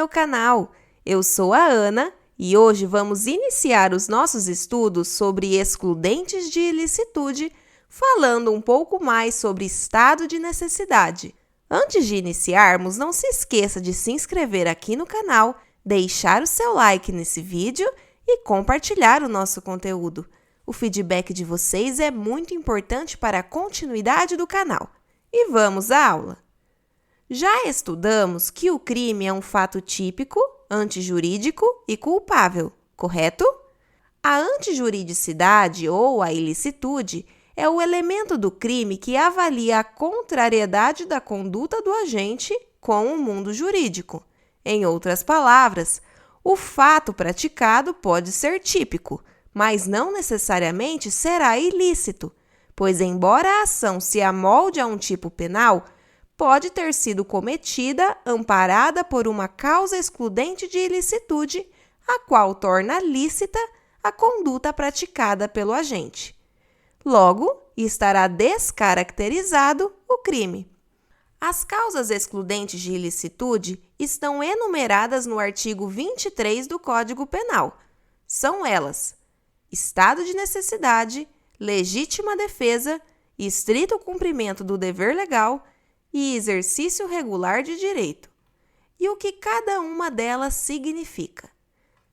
meu canal! Eu sou a Ana e hoje vamos iniciar os nossos estudos sobre excludentes de ilicitude, falando um pouco mais sobre estado de necessidade. Antes de iniciarmos, não se esqueça de se inscrever aqui no canal, deixar o seu like nesse vídeo e compartilhar o nosso conteúdo. O feedback de vocês é muito importante para a continuidade do canal. E vamos à aula! Já estudamos que o crime é um fato típico, antijurídico e culpável, correto? A antijuridicidade ou a ilicitude é o elemento do crime que avalia a contrariedade da conduta do agente com o mundo jurídico. Em outras palavras, o fato praticado pode ser típico, mas não necessariamente será ilícito, pois, embora a ação se amolde a um tipo penal, pode ter sido cometida amparada por uma causa excludente de ilicitude, a qual torna lícita a conduta praticada pelo agente. Logo, estará descaracterizado o crime. As causas excludentes de ilicitude estão enumeradas no artigo 23 do Código Penal. São elas: estado de necessidade, legítima defesa, estrito cumprimento do dever legal e exercício regular de direito. E o que cada uma delas significa?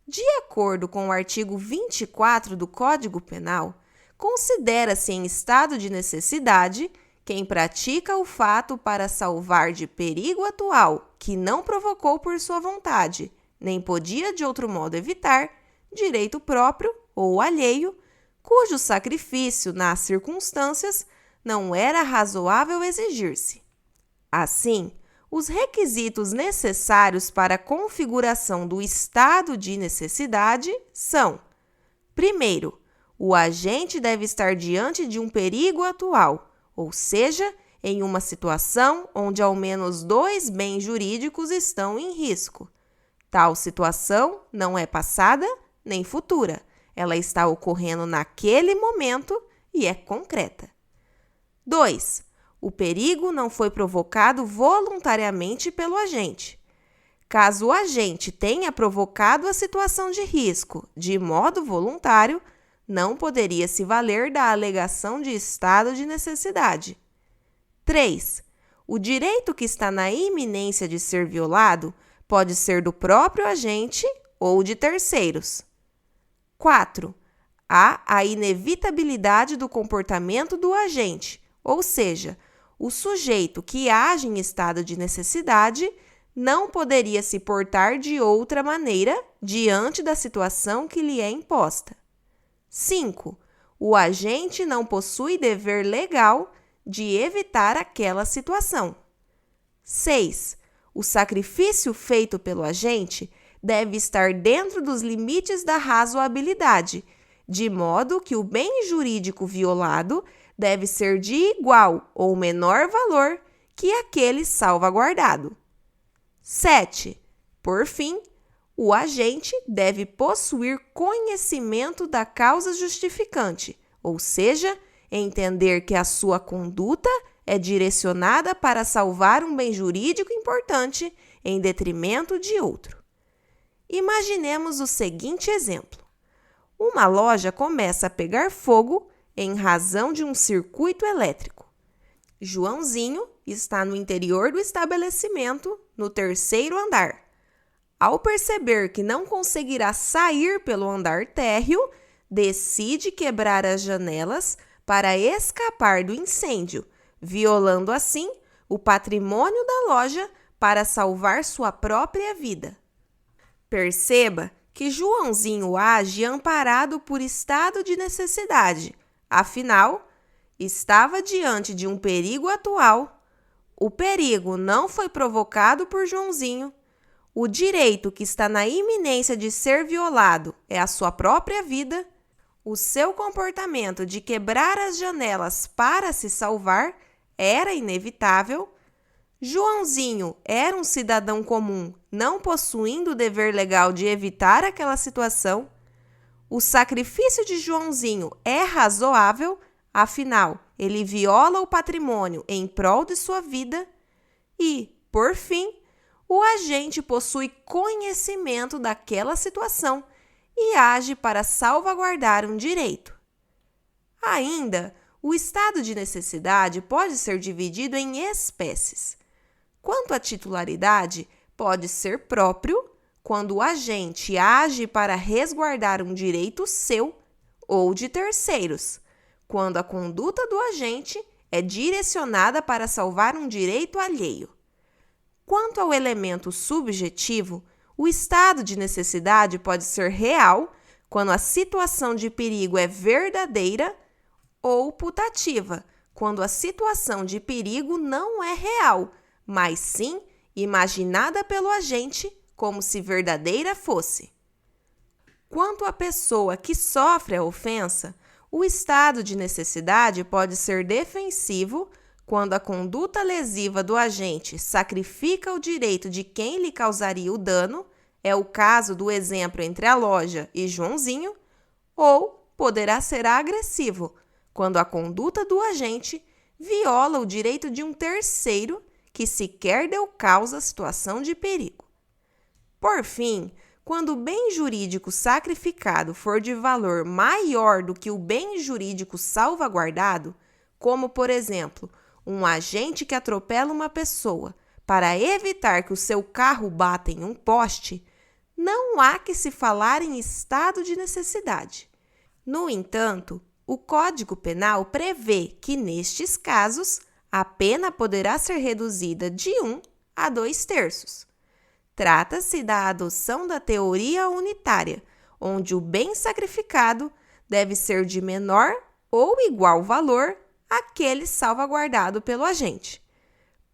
De acordo com o artigo 24 do Código Penal, considera-se em estado de necessidade quem pratica o fato para salvar de perigo atual que não provocou por sua vontade, nem podia de outro modo evitar, direito próprio ou alheio, cujo sacrifício, nas circunstâncias, não era razoável exigir-se. Assim, os requisitos necessários para a configuração do estado de necessidade são: primeiro, o agente deve estar diante de um perigo atual, ou seja, em uma situação onde ao menos dois bens jurídicos estão em risco. Tal situação não é passada nem futura, ela está ocorrendo naquele momento e é concreta. 2. O perigo não foi provocado voluntariamente pelo agente. Caso o agente tenha provocado a situação de risco de modo voluntário, não poderia se valer da alegação de estado de necessidade. 3. O direito que está na iminência de ser violado pode ser do próprio agente ou de terceiros. 4. Há a inevitabilidade do comportamento do agente, ou seja, o sujeito que age em estado de necessidade não poderia se portar de outra maneira diante da situação que lhe é imposta. 5. O agente não possui dever legal de evitar aquela situação. 6. O sacrifício feito pelo agente deve estar dentro dos limites da razoabilidade, de modo que o bem jurídico violado deve ser de igual ou menor valor que aquele salvaguardado. 7. Por fim, o agente deve possuir conhecimento da causa justificante, ou seja, entender que a sua conduta é direcionada para salvar um bem jurídico importante em detrimento de outro. Imaginemos o seguinte exemplo. Uma loja começa a pegar fogo em razão de um circuito elétrico. Joãozinho está no interior do estabelecimento, no 3º andar. Ao perceber que não conseguirá sair pelo andar térreo, decide quebrar as janelas para escapar do incêndio, violando assim o patrimônio da loja para salvar sua própria vida. Perceba que Joãozinho age amparado por estado de necessidade. Afinal, estava diante de um perigo atual. O perigo não foi provocado por Joãozinho. O direito que está na iminência de ser violado é a sua própria vida. O seu comportamento de quebrar as janelas para se salvar era inevitável. Joãozinho era um cidadão comum, não possuindo o dever legal de evitar aquela situação. O sacrifício de Joãozinho é razoável, afinal, ele viola o patrimônio em prol de sua vida. E, por fim, o agente possui conhecimento daquela situação e age para salvaguardar um direito. Ainda, o estado de necessidade pode ser dividido em espécies. Quanto à titularidade, pode ser próprio, quando o agente age para resguardar um direito seu, ou de terceiros, quando a conduta do agente é direcionada para salvar um direito alheio. Quanto ao elemento subjetivo, o estado de necessidade pode ser real, quando a situação de perigo é verdadeira, ou putativa, quando a situação de perigo não é real, mas sim imaginada pelo agente como se verdadeira fosse. Quanto à pessoa que sofre a ofensa, o estado de necessidade pode ser defensivo quando a conduta lesiva do agente sacrifica o direito de quem lhe causaria o dano, é o caso do exemplo entre a loja e Joãozinho, ou poderá ser agressivo quando a conduta do agente viola o direito de um terceiro que sequer deu causa à situação de perigo. Por fim, quando o bem jurídico sacrificado for de valor maior do que o bem jurídico salvaguardado, como, por exemplo, um agente que atropela uma pessoa para evitar que o seu carro bata em um poste, não há que se falar em estado de necessidade. No entanto, o Código Penal prevê que, nestes casos, a pena poderá ser reduzida de 1 a 2/3. Trata-se da adoção da teoria unitária, onde o bem sacrificado deve ser de menor ou igual valor àquele salvaguardado pelo agente.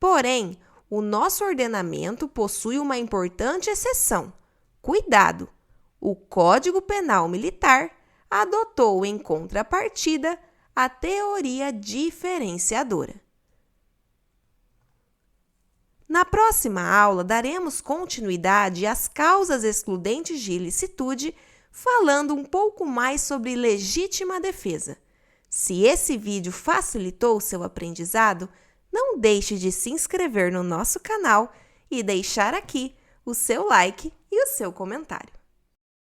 Porém, o nosso ordenamento possui uma importante exceção. Cuidado! O Código Penal Militar adotou em contrapartida a teoria diferenciadora. Na próxima aula, daremos continuidade às causas excludentes de ilicitude, falando um pouco mais sobre legítima defesa. Se esse vídeo facilitou seu aprendizado, não deixe de se inscrever no nosso canal e deixar aqui o seu like e o seu comentário.